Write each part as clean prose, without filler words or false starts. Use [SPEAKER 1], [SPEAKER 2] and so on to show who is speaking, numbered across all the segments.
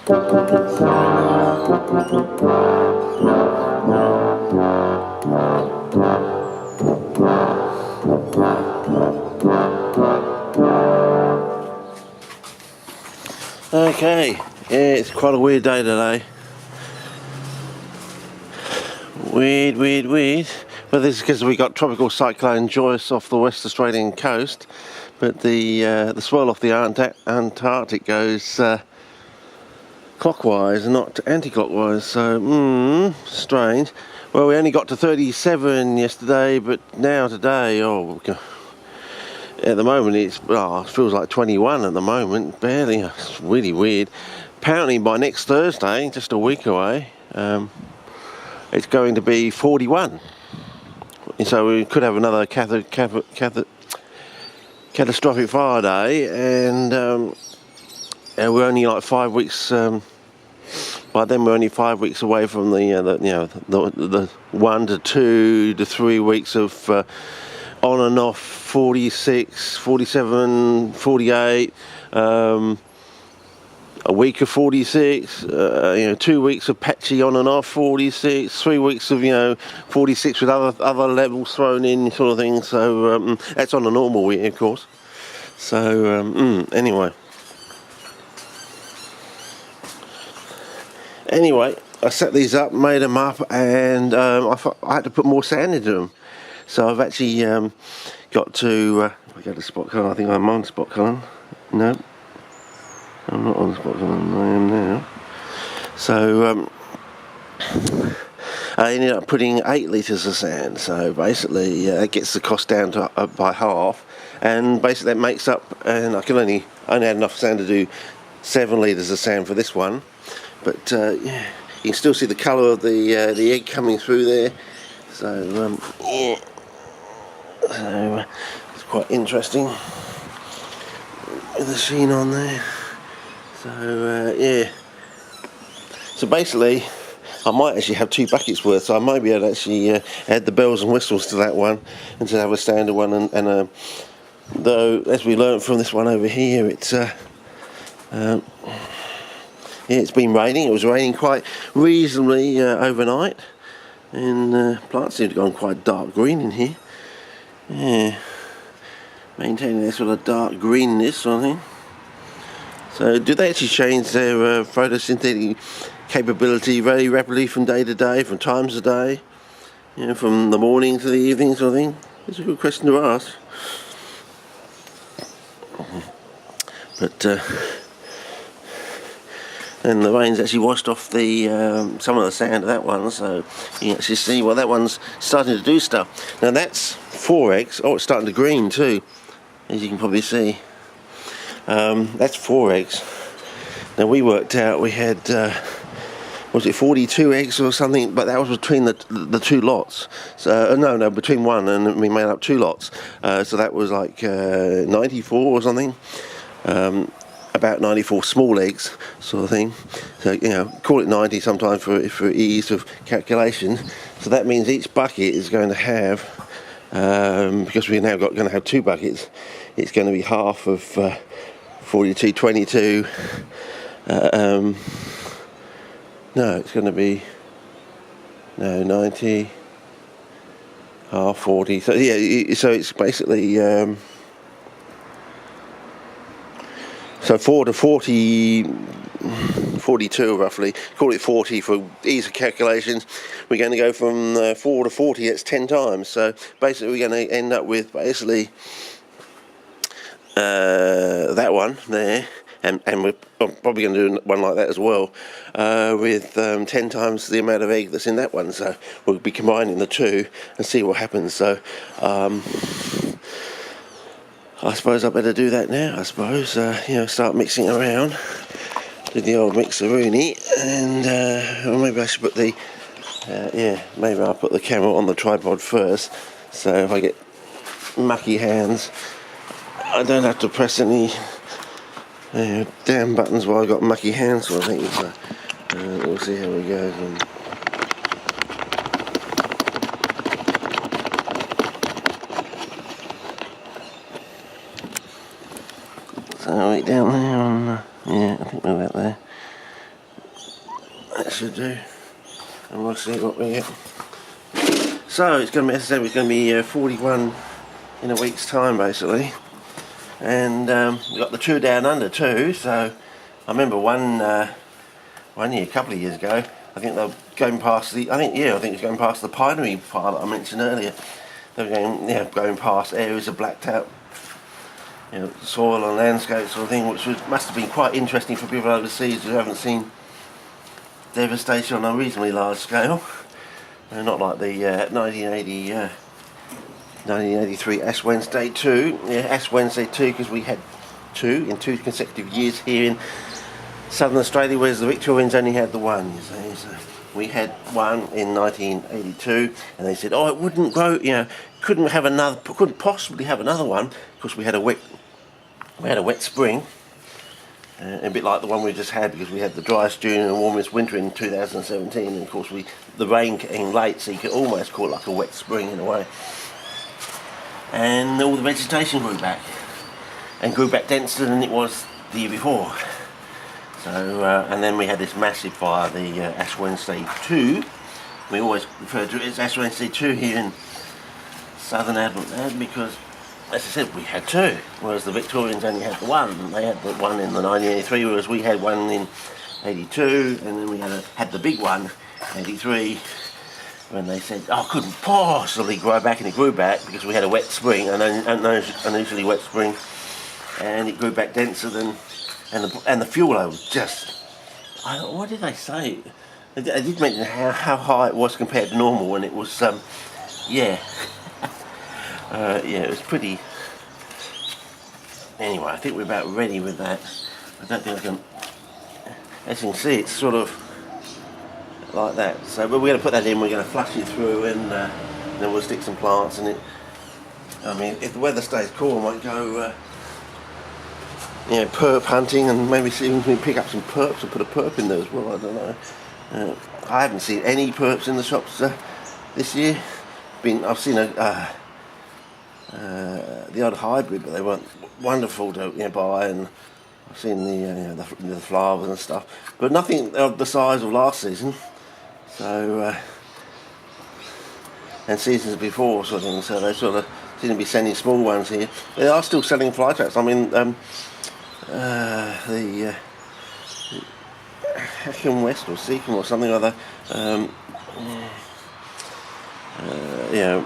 [SPEAKER 1] Okay, yeah, it's quite a weird day today. Weird. But this is because we got tropical cyclone Joyce off the West Australian coast, but the swirl off the Antarctic goes clockwise, not anti-clockwise. So strange. Well, we only got to 37 yesterday, but now today, at the moment it feels like 21 at the moment, barely. It's really weird. Apparently by next Thursday, just a week away, it's going to be 41. So we could have another catastrophic fire day, and we're only like 5 weeks. By then we're only 5 weeks away from the 1 to 2 to 3 weeks of on and off 46, 47, 48. A week of 46, 2 weeks of patchy on and off 46, 3 weeks of 46 with other levels thrown in, sort of thing. So that's on a normal week, of course. So anyway, I set these up, made them up, and I had to put more sand into them. So I've actually got to. If I go to spot colour, I think I'm on spot colour. No. I'm not on spot on, I am now. So I ended up putting 8 litres of sand. So basically it gets the cost down to by half, and basically that makes up, and I only had enough sand to do 7 litres of sand for this one. But you can still see the colour of the egg coming through there. So so it's quite interesting with the sheen on there. So yeah, so basically I might actually have 2 buckets worth, so I might be able to actually add the bells and whistles to that one and to have a standard one, and though as we learned from this one over here, it's it's been raining. It was raining quite reasonably overnight, and plants seem to have gone quite dark green in here. Yeah, maintaining this sort of dark greenness sort of thing. So do they actually change their photosynthetic capability very rapidly from day to day, from times of day, from the morning to the evening sort of thing? It's a good question to ask. But and the rain's actually washed off the some of the sand of that one, so you can actually see, well, that one's starting to do stuff. Now that's 4 eggs. Oh, it's starting to green too, as you can probably see. That's 4 eggs. Now we worked out we had was it 42 eggs or something, but that was between the 2 lots. So no, between one, and we made up 2 lots. So that was like 94 or something. About 94 small eggs sort of thing. So call it 90 sometimes for ease of calculation. So that means each bucket is going to have, because we're now going to have 2 buckets, it's going to be half of 42, 22. No, it's going to be 90, half 40. So yeah, so it's basically so 4 to 40, 42 roughly. Call it 40 for ease of calculations. We're going to go from 4 to 40. It's 10 times. So basically, we're going to end up with basically that one there, and we're probably going to do one like that as well, with 10 times the amount of egg that's in that one. So we'll be combining the 2 and see what happens. So I suppose I better do that now. I suppose start mixing around with the old mixeroonie, and maybe I should put the maybe I'll put the camera on the tripod first, so if I get mucky hands I don't have to press any damn buttons while I've got mucky hands, so I think. So we'll see how we go. So right down there on, I think we're about there. that should do, and we'll see what we get. So it's going to be, as I said, it's going to be 41 in a week's time basically, and we've got the True Down Under too. So I remember one year, a couple of years ago, I think they were going past the, I think it was going past the pinery fire that I mentioned earlier. They were going past areas of blacked out, soil and landscape sort of thing, which must have been quite interesting for people overseas who haven't seen devastation on a reasonably large scale. Not like the 1983 Ash Wednesday 2. Yeah, Ash Wednesday 2, because we had two in 2 consecutive years here in Southern Australia, whereas the Victorians only had the one. You see. So we had one in 1982, and they said, "Oh, it wouldn't grow. Couldn't possibly have another one because we had a wet spring." A bit like the one we just had, because we had the driest June and the warmest winter in 2017, and of course the rain came late, so you could almost call it like a wet spring in a way. And all the vegetation grew back denser than it was the year before. So, and then we had this massive fire, the Ash Wednesday 2. We always refer to it as Ash Wednesday 2 here in Southern Adelaide, because, as I said, we had two, whereas the Victorians only had the one. They had the one in the 1983, whereas we had one in 82, and then we had the big one, 83, when they said, "Oh, couldn't possibly grow back," and it grew back because we had a wet spring, an unusually wet spring, and it grew back denser than, and the fuel load was just, what did they say? They did mention how high it was compared to normal, when it was, yeah, it was pretty. Anyway, I think we're about ready with that. I don't think I can, as you can see, it's sort of like that. So, but we're going to put that in, we're going to flush it through, and then we'll stick some plants in it. I mean, if the weather stays cool, I might go, perp hunting, and maybe see if we can pick up some perps and put a perp in there as well. I don't know. I haven't seen any perps in the shops this year. I've seen the odd hybrid, but they weren't wonderful to buy, and I've seen the flowers and stuff, but nothing of the size of last season. So and seasons before, sort of thing. So they sort of seem to be sending small ones here. They are still selling fly traps. I mean, the Hackham West or Seacombe or something like that. It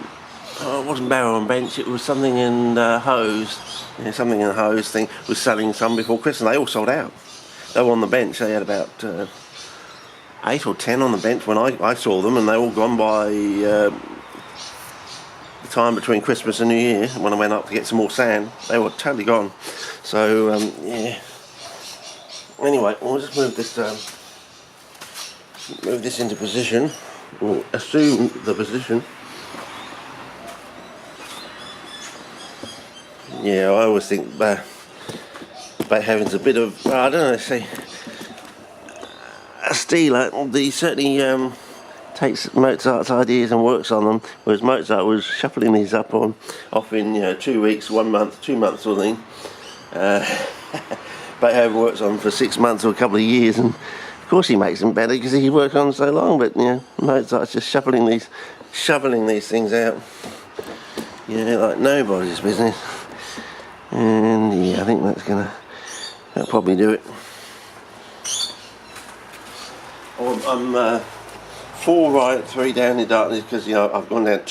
[SPEAKER 1] wasn't Barrow and Bench. It was something in Hose. Something in the Hose thing was selling some before Christmas. They all sold out. They were on the bench. They had about 8 or 10 on the bench when I saw them, and they all gone by the time between Christmas and New Year. When I went up to get some more sand, they were totally gone. So anyway, we'll just move this into position, or assume the position. Yeah, I always think about having a bit of, I don't know, say, a Steeler. He certainly takes Mozart's ideas and works on them, whereas Mozart was shuffling these off in 2 weeks, 1 month, 2 months sort of thing. Beethoven works on them for 6 months or a couple of years, and of course he makes them better because he worked on them so long. But Mozart's just shoveling these things out, like nobody's business. And I think that'll probably do it. I'm 4 right, 3 down in darkness, because I've gone down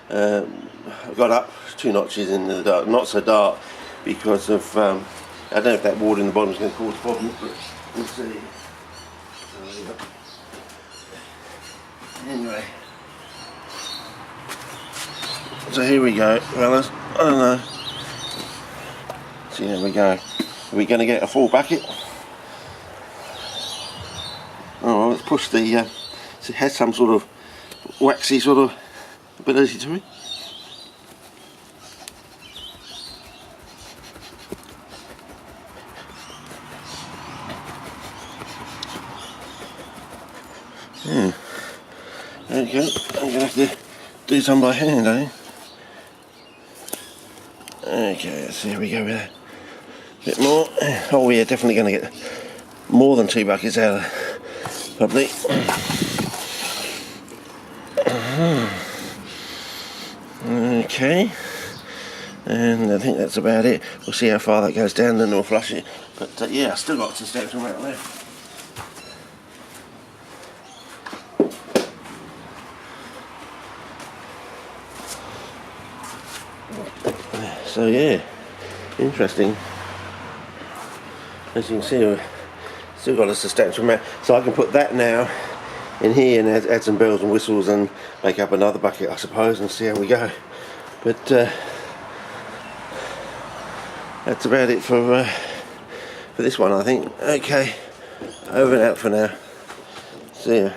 [SPEAKER 1] I've got up 2 notches in the dark, not so dark, because of I don't know if that water in the bottom is going to cause problems, but we'll see. Anyway, so here we go, fellas. I don't know. So here we go. Are we going to get a full bucket? Oh, let's push the. It has some sort of waxy sort of ability to it. Yeah. There you go. I'm going to have to do some by hand, Okay, so here we go with that. A bit more. Oh, we're definitely going to get more than 2 buckets out probably. Okay, and I think that's about it. We'll see how far that goes down, then we'll flush it. But yeah, I still got some steps around left. So yeah, interesting. As you can see, we've still got a substantial amount. So I can put that now in here and add some bells and whistles and make up another bucket, I suppose, and see how we go. But that's about it for this one, I think. Okay, over and out for now. See ya.